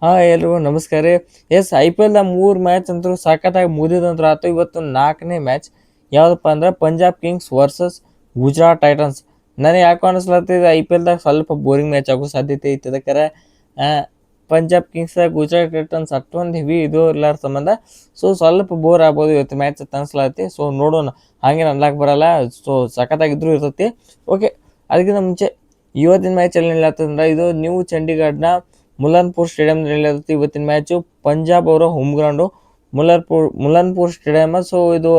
ಎಲ್ರಿಗೂ ನಮಸ್ಕಾರ ರೀ. IPL ಮೂರು ಮ್ಯಾಚ್ ಅಂತೂ ಸಖತ್ತಾಗಿ ಮುಗಿದಂತ್ರ ಆಯ್ತು. ಇವತ್ತು 4ನೇ ಮ್ಯಾಚ್ ಯಾವುದಪ್ಪ ಅಂದ್ರೆ Punjab Kings versus Gujarat Titans. ನನಗೆ ಯಾಕೋ ಅನಿಸ್ಲತ್ತಿದೆ IPLದಾಗ ಸ್ವಲ್ಪ ಬೋರಿಂಗ್ ಮ್ಯಾಚ್ ಆಗೋ ಸಾಧ್ಯತೆ ಐತೆ. ಅದಕ್ಕೆ ಪಂಜಾಬ್ ಕಿಂಗ್ಸ್ ಗುಜರಾತ್ ಟೈಟನ್ಸ್ ಅಷ್ಟೊಂದು ಹೆವಿ ಇದು ಇರ್ಲಾರ ಸಂಬಂಧ ಸ್ವಲ್ಪ ಬೋರ್ ಆಗ್ಬೋದು ಇವತ್ತು ಮ್ಯಾಚ್ ಅಂತ ಅನಿಸ್ಲತ್ತಿ. ನೋಡೋಣ, ಹಾಗೇನು ಅನ್ಲಾಕ್ ಬರಲ್ಲ. ಸಖತ್ತಾಗಿದ್ರು ಇರ್ತೈತಿ. ಓಕೆ, ಅದಕ್ಕಿಂತ ಮುಂಚೆ ಇವತ್ತಿನ ಮ್ಯಾಚ್ ಎಲ್ಲಿ ನಡೆಯತ್ತಂದ್ರೆ ಇದು ನ್ಯೂ ಚಂಡೀಗಢನ ಮುಲನ್ಪುರ್ ಸ್ಟೇಡಿಯಂ ನಡೆಯತ್ತೆ. ಇವತ್ತಿನ ಮ್ಯಾಚು ಪಂಜಾಬ್ ಅವರ ಹೋಮ್ ಗ್ರೌಂಡು ಮುಲನ್ಪುರ್ ಸ್ಟೇಡಿಯಂ. ಇದು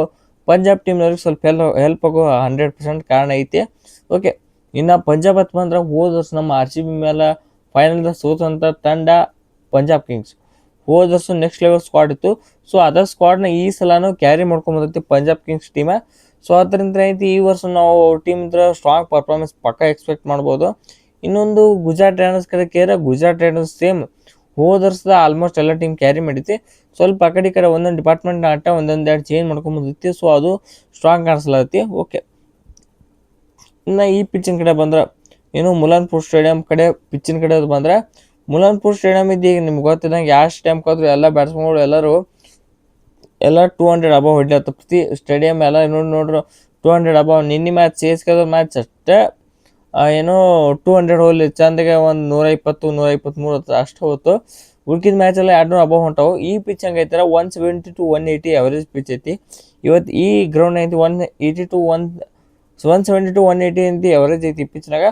ಪಂಜಾಬ್ ಟೀಮ್ನವ್ರಿಗೆ ಸ್ವಲ್ಪ ಹೆಲ್ಪ್ ಆಗೋ 100% ಕಾರಣ ಐತಿ. ಓಕೆ, ಇನ್ನು ಪಂಜಾಬ್ ಹತ್ತು ಬಂದ್ರೆ ಹೋದ ವರ್ಷ ನಮ್ಮ RCB ಮೇಲೆ ಫೈನಲ್ದಾಗ ಸೋತಂಥ ತಂಡ ಪಂಜಾಬ್ ಕಿಂಗ್ಸ್. ಹೋದ ವರ್ಷ ನೆಕ್ಸ್ಟ್ ಲೆವೆಲ್ ಸ್ಕ್ವಾಡ್ ಇತ್ತು. ಅದರ್ ಸ್ಕ್ವಾಡ್ನ ಈ ಸಲನೂ ಕ್ಯಾರಿ ಮಾಡ್ಕೊಂಬಂದೈತಿ ಪಂಜಾಬ್ ಕಿಂಗ್ಸ್ ಟೀಮ. ಅದರಿಂದ ಐತಿ ಈ ವರ್ಷ ನಾವು ಟೀಮ್ ಇದ್ರೆ ಸ್ಟ್ರಾಂಗ್ ಪರ್ಫಾರ್ಮೆನ್ಸ್ ಪಕ್ಕ ಎಕ್ಸ್ಪೆಕ್ಟ್ ಮಾಡ್ಬೋದು. ಇನ್ನೊಂದು ಗುಜರಾತ್ ಟೈಟನ್ಸ್ ಕಡೆ ಕೇರ ಗುಜರಾತ್ ಟೈಟನ್ಸ್ ಸೇಮ್ ಹೋದ ವರ್ಷದ ಆಲ್ಮೋಸ್ಟ್ ಎಲ್ಲ ಟೀಮ್ ಕ್ಯಾರಿ ಮಾಡೈತಿ. ಸ್ವಲ್ಪ ಆ ಕಡೆ ಒಂದೊಂದು ಡಿಪಾರ್ಟ್ಮೆಂಟ್ ಆಟ ಒಂದೊಂದು ಚೇಂಜ್ ಮಾಡ್ಕೊಂಬಂದೈತಿ. ಅದು ಸ್ಟ್ರಾಂಗ್ ಕಾಣಿಸ್ಲತ್ತಿ. ಓಕೆ, ಇನ್ನು ಈ ಪಿಚ್ಚಿನ ಕಡೆ ಬಂದ್ರೆ ಮುಲನ್ಪುರ್ ಸ್ಟೇಡಿಯಂ ಕಡೆ ಪಿಚ್ಚಿನ ಕಡೆ ಬಂದ್ರೆ ಮುಲನ್ಪುರ್ ಸ್ಟೇಡಿಯಂ ಈಗ ನಿಮ್ಗೆ ಗೊತ್ತಿದ್ದಂಗೆ ಯಾವ ಸ್ಟೇಡಿಯಂ ಹೋದ್ರು ಎಲ್ಲ ಬ್ಯಾಟ್ಸ್ಮನ್ಗಳು ಎಲ್ಲ 200 ಅಬವ್ ಹೊಡ್ಲತ್ತ. ಪ್ರತಿ ಸ್ಟೇಡಿಯಂ ಎಲ್ಲ ನೋಡ್ರು 200 ಅಬವ್. ನಿನ್ನೆ ಮ್ಯಾಚ್ CSK ಮ್ಯಾಚ್ ಅಷ್ಟೇ 200 ಹೋಗ್ಲಿ ಚಂದಗೆ ಒಂದು 120 123 ಅಷ್ಟು ಹೋಯ್ತು. ಉಳ್ಕಿದ ಮ್ಯಾಚ್ ಎಲ್ಲ 200 ಅಬವ್ ಹೊಂಟಾವು. ಈ ಪಿಚ್ ಹಂಗೈತರ 170 to 180 ಅವರೇಜ್ ಪಿಚ್ ಐತಿ. ಇವತ್ತು ಈ ಗ್ರೌಂಡ್ ಐತಿ 170 to 180 ಅಂತ ಅವರೇಜ್ ಐತಿ. ಪಿಚ್ನಾಗ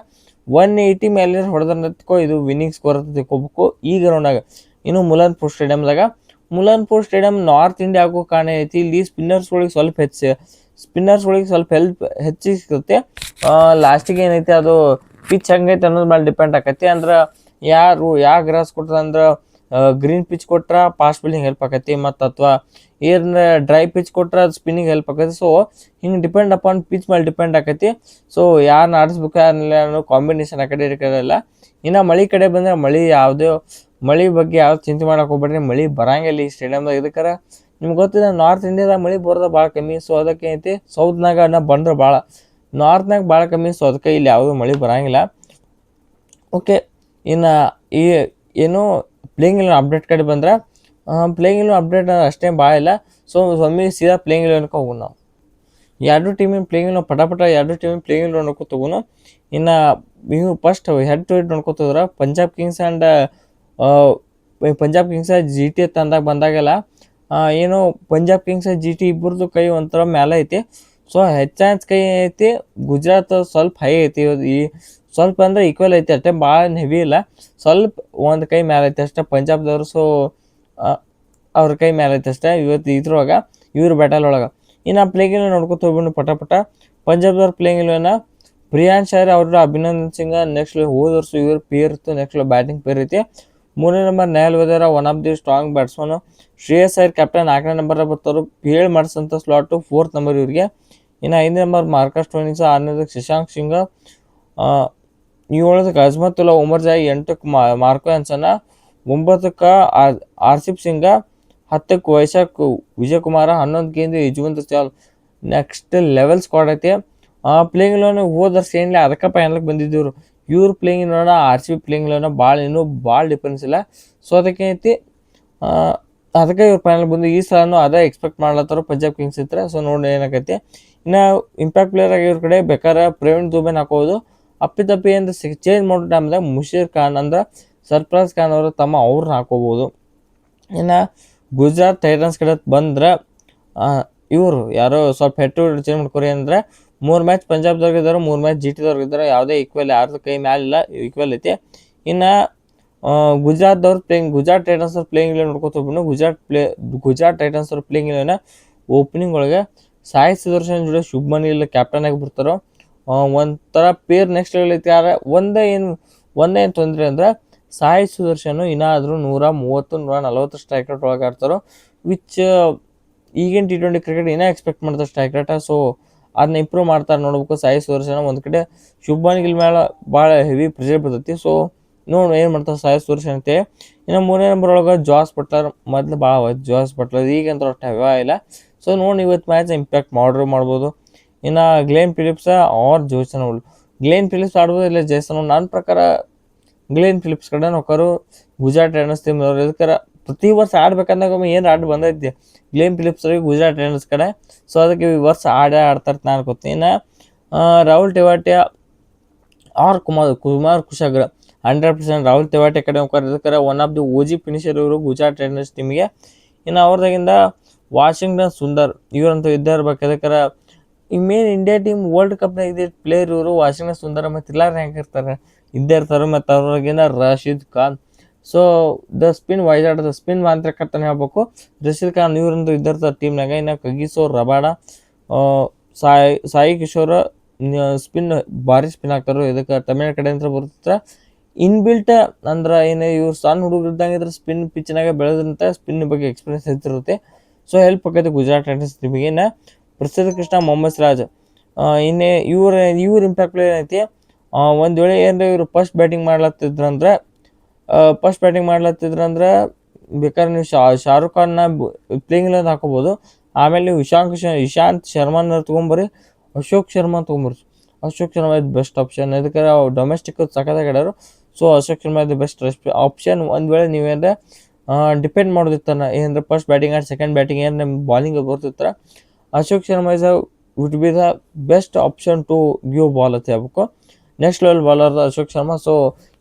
180 ಮೇಲೆ ಹೊಡೆದ್ಕೋ ಇದು ವಿನ್ನಿಂಗ್ ಸ್ಕೋರ್ ಅಂತ ತಿಳ್ಕೊಬೇಕು ಈ ಗ್ರೌಂಡಾಗ. ಇನ್ನು ಮುಲನ್ಪುರ್ ಸ್ಟೇಡಿಯಂ ನಾರ್ತ್ ಇಂಡಿಯಾ ಆಗೋ ಕಾರಣ ಐತಿ. ಇಲ್ಲಿ ಸ್ಪಿನ್ನರ್ಸ್ಗಳಿಗೆ ಸ್ವಲ್ಪ ಹೆಲ್ಪ್ ಹೆಚ್ಚಿಗೆ ಸಿಗುತ್ತೆ. ಲಾಸ್ಟಿಗೆ ಏನೈತಿ ಅದು ಪಿಚ್ ಹಂಗೈತೆ ಅನ್ನೋದು ಮೇಲೆ ಡಿಪೆಂಡ್ ಆಕೈತಿ. ಅಂದ್ರೆ ಯಾವ ಗ್ರಾಸ್ ಕೊಟ್ರ ಅಂದ್ರೆ ಗ್ರೀನ್ ಪಿಚ್ ಕೊಟ್ರ ಫಾಸ್ಟ್ ಬೌಲಿಂಗ್ ಹೆಲ್ಪ್ ಆಕೈತಿ, ಮತ್ತು ಅಥವಾ ಏನ ಡ್ರೈ ಪಿಚ್ ಕೊಟ್ರ ಅದು ಸ್ಪಿನ್ನಿಂಗ್ ಹೆಲ್ಪ್ ಆಕೈತಿ. ಹಿಂಗೆ ಡಿಪೆಂಡ್ ಅಪಾನ್ ಪಿಚ್ ಮೇಲೆ ಡಿಪೆಂಡ್ ಆಕೈತಿ. ಯಾರನ್ನ ಆಡಿಸ್ಬೇಕು ಯಾರನ್ನೆಲ್ಲ ಅನ್ನೋ ಕಾಂಬಿನೇಷನ್ ಆ ಕಡೆ ಇರಲ್ಲ. ಇನ್ನು ಮಳೆ ಕಡೆ ಬಂದರೆ ಮಳೆ ಬಗ್ಗೆ ಯಾವ್ದು ಚಿಂತೆ ಮಾಡಕ್ಕೆ ಹೋಗ್ಬೇಡ್ರಿ. ಮಳೆ ಬರಂಗಿಲ್ಲ ಈ ಸ್ಟೇಡಿಯಮ್ದಾಗ. ಇದಕ್ಕಾರ ನಿಮ್ಗೆ ಗೊತ್ತಿದೆ ನಾರ್ತ್ ಇಂಡಿಯಾದಾಗ ಮಳೆ ಬರೋದು ಭಾಳ ಕಮ್ಮಿ. ಅದಕ್ಕೆ ಐತಿ ಸೌತ್ನಾಗ ಬಂದ್ರೆ ಭಾಳ, ನಾರ್ತ್ನಾಗ ಭಾಳ ಕಮ್ಮಿ. ಅದಕ್ಕೆ ಇಲ್ಲಿ ಯಾವುದೂ ಮಳೆ ಬರಂಗಿಲ್ಲ. ಓಕೆ, ಇನ್ನು ಈ ಪ್ಲೇಯಿಂಗ್ ಇಲೆವೆನ್ ಅಪ್ಡೇಟ್ ಕಡೆ ಬಂದ್ರೆ ಪ್ಲೇಯಿಂಗ್ ಇಲೆವೆನ್ ಅಪ್ಡೇಟ್ ಅಷ್ಟೇ ಭಾಳ ಇಲ್ಲ. ಒಮ್ಮೆ ಸೀದಾ ಪ್ಲೇಯಿಂಗ್ ಇಲೆವೆನ್ಗೆ ಹೋಗೋಣ ನಾವು. ಎರಡು ಟೀಮಿನ ಪ್ಲೇಯಿಂಗ್ ಇಲೆವೆನ್ ಪಟ ಎರಡು ಟೀಮಿನ ಪ್ಲೇಯಿಂಗ್ ಇಲೆವೆನ್ ನೋಡ್ಕೊತ ಹೋಗೋಣ. ಇನ್ನು ನೀವು ಫಸ್ಟ್ ಹೆಡ್ ಟು ಹೆಡ್ ನೋಡ್ಕೊತಿದ್ರೆ ಪಂಜಾಬ್ ಕಿಂಗ್ಸ್ GT ತಂದಾಗ ಬಂದಾಗೆಲ್ಲ ಪಂಜಾಬ್ ಕಿಂಗ್ಸ್ GT ಇಬ್ಬರದು ಕೈ ಒಂಥರ ಮೇಲೆ ಐತಿ. ಹೆಚ್ಚಾನ್ಸ್ ಕೈ ಐತಿ. ಗುಜರಾತ್ ಸ್ವಲ್ಪ ಹೈ ಐತಿ. ಈ ಸ್ವಲ್ಪ ಅಂದ್ರೆ ಈಕ್ವಲ್ ಐತಿ ಅಷ್ಟೇ, ಭಾಳ ಹೆವಿ ಇಲ್ಲ. ಸ್ವಲ್ಪ ಒಂದು ಕೈ ಮೇಲೆ ಐತಿ ಅಷ್ಟೇ ಪಂಜಾಬ್ದವ್ರು. ಅವ್ರ ಕೈ ಮೇಲೆ ಐತಿ ಅಷ್ಟೇ ಇವತ್ತು ಇದ್ರೊಳಗೆ ಇವ್ರ ಬ್ಯಾಟಲ್ ಒಳಗೆ. ಇನ್ನು ಪ್ಲೇಯಿಂಗ್ ಇಲೆವೆನ್ ನೋಡ್ಕೊತ ಹೋಗ್ಬಿಟ್ಟು ಪಟ ಪಂಜಾಬ್ದವ್ರ ಪ್ಲೇಯಿಂಗ್ ಇಲೆವೆನ್ ಪ್ರಿಯಾಂಶ್ ಆರ್ ಅವ್ರ ಅಭಿನಂದನ್ ಸಿಂಗ್ ನೆಕ್ಸ್ಟ್ ಹೋದ ವರ್ಷ ಇವ್ರ ಪೇರ್ ಇತ್ತು. ನೆಕ್ಸ್ಟ್ ಬ್ಯಾಟಿಂಗ್ ಪೇರ್ ಐತಿ. 3ನೇ number Nehal Wadhera one of the strong batsman. Shreyas Iyer captain 4ನೇ ನಂಬರ್ ಬರ್ತಾರೆ. PL ಮಾಡಿಸಂಥ ಸ್ಲಾಟು 4th ನಂಬರ್ ಇವ್ರಿಗೆ. ಇನ್ನು 5ನೇ ನಂಬರ್ ಮಾರ್ಕಸ್ ಸ್ಟೋನಿಸ್, 6ನೇದಕ್ಕೆ ಶಶಾಂಕ್ ಸಿಂಗ್, 7ನೇದಕ್ಕೆ ಅಜ್ಮತುಲ್ಲಾ ಉಮರ್ ಜಾಯ್, 8ಕ್ಕೆ ಮಾರ್ಕೋ ಆ್ಯನ್ಸನ್, 9ಕ್ಕೆ ಆರ್ಸಿಪ್ ಸಿಂಗ, 10ಕ್ಕೆ ವೈಶಾಖ್ ವಿಜಯಕುಮಾರ, 11ಕ್ಕೆ Yuzvendra Chahal. Next level squad ಐತಿ. ಪ್ಲೇಯಿಂಗ್ ಇಲೆವೆನ್ ಹೋದ ವರ್ಷ ಏನಿಲ್ಲ ಅದಕ್ಕೆ ಫೈನಲ್ಗೆ ಬಂದಿದ್ದೆವ್ರು. ಇವ್ರು playing eleven RCB playing eleven ಭಾಳ ಡಿಫ್ರೆನ್ಸ್ ಇಲ್ಲ. ಅದಕ್ಕೆ ಐತಿ ಅದಕ್ಕೆ ಇವ್ರು ಫೈನಲ್ ಬಂದು ಈ ಸಲನೂ ಅದೇ ಎಕ್ಸ್ಪೆಕ್ಟ್ ಮಾಡ್ಲತ್ತಾರ ಪಂಜಾಬ್ ಕಿಂಗ್ಸ್ ಇದ್ರೆ. ನೋಡಿ ಏನಾಗೈತಿ. ಇನ್ನು ಇಂಪ್ಯಾಕ್ಟ್ ಪ್ಲೇಯರ್ ಆಗಿ ಇವ್ರ ಕಡೆ ಬೇಕಾದ್ರೆ ಪ್ರವೀಣ್ ದುಬೆನ್ ಹಾಕೋದು. ಅಪ್ಪಿತಪ್ಪಿ ಅಂತ ಚೇಂಜ್ ಮಾಡೋ ಟೈಮ್ದಾಗ ಮುಷೀರ್ ಖಾನ್ ಅಂದ್ರೆ ಸರ್ಫರಾಜ್ ಖಾನ್ ಅವರು ಅವ್ರನ್ನ ಹಾಕೋಬೋದು. ಇನ್ನು ಗುಜರಾತ್ ಟೈಟನ್ಸ್ ಕಡೆ ಬಂದ್ರೆ ಇವರು ಯಾರೋ ಸ್ವಲ್ಪ ಹೆಡ್ ಟು ಹೆಡ್ ಚೇಂಜ್ ಮಾಡ್ಕೊರಿ ಅಂದರೆ 3 ಮ್ಯಾಚ್ ಪಂಜಾಬ್ದವ್ರಿಗೆ ಇದ್ದಾರೆ, 3 ಮ್ಯಾಚ್ GTದವ್ರಿಗೆ ಇದ್ದಾರೆ. ಯಾವುದೇ ಈಕ್ವಲ್ ಯಾರ್ದು ಕೈ ಮ್ಯಾಲಿಲ್ಲ, ಈಕ್ವಲ್ ಐತಿ. ಇನ್ನು ಗುಜರಾತ್ ಟೈಟನ್ಸ್ ಅವ್ರ ಪ್ಲೇಯಿಂಗ್ ಇಲೆವೆನ್ ನೋಡ್ಕೊತ ಹೋಗ್ಬಿಟ್ಟು ಗುಜರಾತ್ ಟೈಟನ್ಸ್ ಅವ್ರ ಪ್ಲೇಯಿಂಗ್ ಇಲೆವೆನ್ ಓಪನಿಂಗ್ ಒಳಗೆ ಸಾಯಿ ಸುದರ್ಶನ್ ಜೊತೆ ಶುಭ್ಮನ್ ಗಿಲ್ ಕ್ಯಾಪ್ಟನ್ ಆಗಿ ಬರ್ತಾರೋ. ಒಂಥರ ಪೇರ್ ನೆಕ್ಸ್ಟ್ ಲೆವೆಲ್ ಐತಿ. ಒಂದೇ ಏನು ತೊಂದರೆ ಅಂದ್ರೆ ಸಾಯಿ ಸುದರ್ಶನ್ ಇನ್ನಾದರೂ 130 140 ಸ್ಟ್ರೈಕ್ ರೇಟ್ ಒಳಗೆ ಆಡ್ತಾರೋ, ವಿಚ್ ಈಗಿನ T20 ಕ್ರಿಕೆಟ್ ಇನ್ನೂ ಎಕ್ಸ್ಪೆಕ್ಟ್ ಮಾಡ್ತಾರೆ ಸ್ಟ್ರೈಕ್ ರೇಟ. ಅದನ್ನ ಇಂಪ್ರೂವ್ ಮಾಡ್ತಾರೆ ನೋಡ್ಬೇಕು. ಸಾಯಿ ಸುದರ್ಶನ್ ಒಂದು ಕಡೆ ಶುಭ್ಮನ್ ಗಿಲ್ ಮೇಲೆ ಭಾಳ ಹೆವಿ ಪ್ರೆಷರ್ ಬರ್ತೈತಿ. ನೋಡಿ ಏನು ಮಾಡ್ತಾರೆ ಸಾಯಿ ಸುದರ್ಶನ್ ಅಂತೆ. ಇನ್ನು 3ನೇ ನಂಬರ್ ಒಳಗೆ ಜಾಸ್ ಬಟ್ಲರ್ ಮೊದಲು ಭಾಳ ಜಾಸ್ ಬಟ್ಲರ್ ಈಗಂತ ಅಷ್ಟು ಹವಾ ಇಲ್ಲ. ನೋಡಿ ಇವತ್ತು ಮ್ಯಾಚ್ ಇಂಪ್ಯಾಕ್ಟ್ ಮಾಡ್ಬೋದು. ಇನ್ನು Glenn Phillips Jason Holder. Glenn Phillips ಆಡ್ಬೋದು ಇಲ್ಲ ಜೇಸನ್ ಹೋಲ್ಡರ್. ನನ್ನ ಪ್ರಕಾರ ಗ್ಲೇನ್ ಫಿಲಿಪ್ಸ್ ಕಡೆ ಹೋಗೋರು. ಗುಜರಾತ್ ಟೈಟನ್ಸ್ ಟೀಮ್ ಅವರು. ಇದಕ್ಕೆ ಪ್ರತಿ ವರ್ಷ ಆಡ್ಬೇಕಂದಾಗ ಏನು ಆಡ್ ಬಂದೈತಿ ಗ್ಲೇನ್ ಫಿಲಿಪ್ಸ್ ಅವ್ರಿಗೆ ಗುಜರಾತ್ ಟೈಟನ್ಸ್ ಕಡೆ. ಸೊ ಅದಕ್ಕೆ ಈ ವರ್ಷ ಆಡ್ತಾರೆ ನಾನು ಅನ್ಕೋತೀನಿ. ಇನ್ನು ರಾಹುಲ್ ಟೆವಾಟಿಯಾ ಆರ್ ಕುಮಾರ್ ಕುಶಾಗ್ರ 100% ರಾಹುಲ್ ತೆವಾಟೆ ಕಡೆ ಹೋಗ್ತಾರೆ. ಒನ್ ಆಫ್ ದಿ ಓಜಿ ಫಿನಿಷರ್ ಇವರು ಗುಜರಾತ್ ಟೈಟನ್ಸ್ ಟೀಮಿಗೆ. ಇನ್ನು ಅವ್ರದಾಗಿಂದ ವಾಷಿಂಗ್ಟನ್ ಸುಂದರ್ ಇವರಂತೂ ಇದ್ದೇ ಇರ್ಬೇಕು. ಅದಕ್ಕೆ ಈ ಮೇನ್ ಇಂಡಿಯಾ ಟೀಮ್ ವರ್ಲ್ಡ್ ಕಪ್ನಾಗ ಇದ್ದ ಪ್ಲೇಯರ್ ಇವರು ವಾಷಿಂಗ್ಟನ್ ಸುಂದರ್ ಮತ್ತು ಇಲ್ಲಾರ ಹೆಂಗೆ ಇರ್ತಾರೆ, ಇದ್ದೇ ಇರ್ತಾರೆ. ಮತ್ತು ಅವ್ರಿಗಿಂತ Rashid Khan. So the spin wizard the spin ಮಾಂತ್ರಿಕ ಅಂತಾನೆ ಹೇಳ್ಬೇಕು. ರಶೀದ್ ಖಾನ್ ಇವರಂತೂ ಇದ್ದಿರ್ತಾರೆ ಟೀಮ್ನಾಗ. ಇನ್ನು Kagiso Rabada, Sai Kishore spin ಭಾರಿ ಸ್ಪಿನ್ ಆಗ್ತಾರೆ. ಇದಕ್ಕೆ ತಮಿಳ್ ಕಡೆಯಿಂದ ಬರ್ತಾರೆ. ಇನ್ಬಿಲ್ಟ್ ಅಂದ್ರೆ ಏನು ಇವ್ರು ಸಣ್ಣ ಹುಡುಗರು ಇದ್ದಂಗೆ ಸ್ಪಿನ್ ಪಿಚ್ನಾಗ ಬೆಳೆದಂಥ ಸ್ಪಿನ್ ಬಗ್ಗೆ ಎಕ್ಸ್ಪೀರಿಯನ್ಸ್ ಇರ್ತಿರುತ್ತೆ. ಸೊ ಹೆಲ್ಪ್ ಆಕೈತೆ ಗುಜರಾತ್ ಟೈಟನ್ಸ್ ಟೀಮಿಗೆ. ಇನ್ನು ಪ್ರಸಿದ್ಧ ಕೃಷ್ಣ, ಮೊಹಮ್ಮದ್ ಸಿರಾಜ್, ಇನ್ನೇ ಇವ್ರ ಇಂಪ್ಯಾಕ್ಟ್ ಪ್ಲೇಯರ್ ಐತಿ. ಒಂದು ವೇಳೆ ಏನಾರ ಇವರು ಫಸ್ಟ್ ಬ್ಯಾಟಿಂಗ್ ಮಾಡ್ಲತ್ತಿದ್ರಂದ್ರೆ ಬೇಕಾದ್ರೆ ನೀವು ಶಾರುಖ್ ಖಾನ್ನ ಪ್ಲೇಯಿಂಗ್ ಲೆವೆನ್ ಹಾಕೋಬೋದು. ಆಮೇಲೆ ನೀವು ಇಶಾಂತ್ ಶರ್ಮಾನ ತೊಗೊಂಬರ್ರಿ, ಅಶೋಕ್ ಶರ್ಮಾ ತೊಗೊಂಬರ್ರಿ. ಅಶೋಕ್ ಶರ್ಮಾ ಇದು ಬೆಸ್ಟ್ ಆಪ್ಷನ್. ಇದಕ್ಕೆ ಡೊಮೆಸ್ಟಿಕ್ ಸಖತ್ತಾಗಿ ಆಡೋರು. ಸೊ ಅಶೋಕ್ ಶರ್ಮಾ ಇದು ಬೆಸ್ಟ್ ಆಪ್ಷನ್. ಒಂದು ವೇಳೆ ನೀವೇಂದ್ರೆ ಡಿಪೆಂಡ್ ಮಾಡೋದಿತ್ತಾನ ಏನಂದ್ರೆ first batting and second batting ಏನು ನಿಮ್ಮ ಬಾಲಿಂಗ್ ಬರ್ತಿರ್ತಾರೆ, Ashok Sharma would be the best option two give ball ಅಂತ ಹೇಳ್ಬೇಕು. Next level bowler Ashok Sharma. So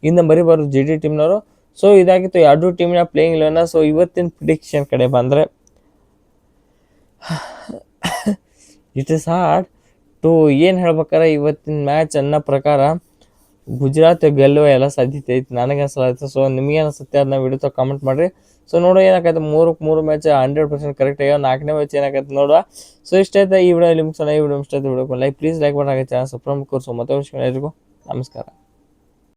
ಇನ್ನು ಬರೀಬಾರ್ದು ಜಿ ಟಿ ಟೀಮ್ನವರು. ಸೊ ಇದಾಗಿತ್ತು ಎರಡು ಟೀಮಿನ ಪ್ಲೇಯಿಂಗ್ ಲೆವೆನ್. ಸೊ ಇವತ್ತಿನ ಪ್ರಿಡಿಕ್ಷನ್ ಕಡೆ ಬಂದರೆ ಇಟ್ ಇಸ್ ಹಾರ್ಡ್ ಟು ಏನು ಹೇಳ್ಬೇಕಾರೆ ಇವತ್ತಿನ ಮ್ಯಾಚ್ ಅನ್ನೋ ಪ್ರಕಾರ ಗುಜರಾತ್ ಗೆಲ್ಲುವ ಎಲ್ಲ ಸಾಧ್ಯತೆ ಐತಿ, ನನಗೆ ಅನ್ಸಲೈತೆ. ಸೊ ನಿಮಗೆ ಅನಿಸುತ್ತೆ ಅದನ್ನ ವಿಡಿಯೋ ಕಾಮೆಂಟ್ ಮಾಡಿರಿ. ಸೊ ನೋಡೋ ಏನಾಗೈತೆ, 3 ಮ್ಯಾಚ್ 100% ಕರೆಕ್ಟ್ ಆಗ್ಯಾವ. 4ನೇ ಮ್ಯಾಚ್ ಏನಾಗೈತೆ ನೋಡುವ. ಸೊ ಇಷ್ಟೈತೆ ಈ ವಿಡಿಯೋ ನಿಮ್ಗೆ ಈ ವಿಡಿಯೋ ಇಷ್ಟ ಆಯ್ತು ವಿಡಿಯೋ ಲೈಕ್ ಪ್ಲೀಸ್ ಲೈಕ್ ಮಾಡಾಗೈತೆ ಚಾನಲ್ ಸಬ್ಸ್ಕ್ರೈಬ್ ಕೊರ್ಸು. ಮತ್ತೆ ಎಲ್ರಿಗೂ ನಮಸ್ಕಾರ.